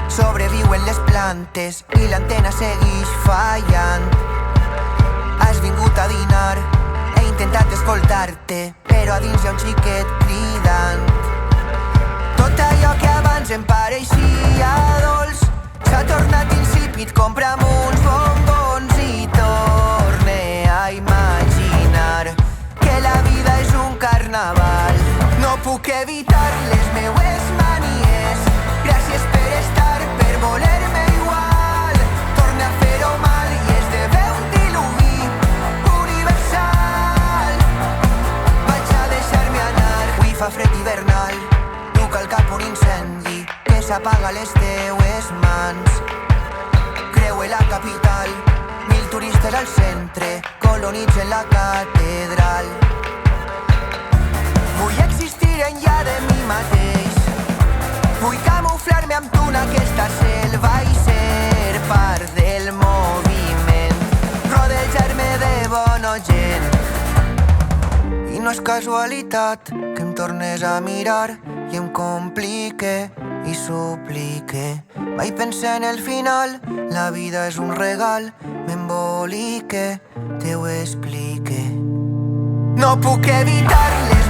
Sobreviuen les plantes i l'antena seguix fallant. Has vingut a dinar, he intentat escoltar-te, però a dins hi ha un xiquet cridant. Tot allò que abans em pareixia dolç s'ha tornat insípid, compra'm uns bombons i torne a imaginar que la vida és un carnaval. No puc evitar les meues manies, gràcies per estar, per voler-me igual. Torna a fer-ho mal i esdevé un diluvi universal. Vaig a deixar-me anar, avui fa fred hivernal, truca al cap un incendi que s'apaga a les teues mans. Creue la capital, 1000 turistes al centre colonitzen la catedral. Vull existir enllà de mi mateix, vull camuflar-me amb tu en aquesta selva i ser part del moviment, rodejar-me de bona gent. I no és casualitat que em tornes a mirar i em complique i suplique. Vaig pensar en el final, la vida és un regal, m'embolique, te ho explique. No puc evitar les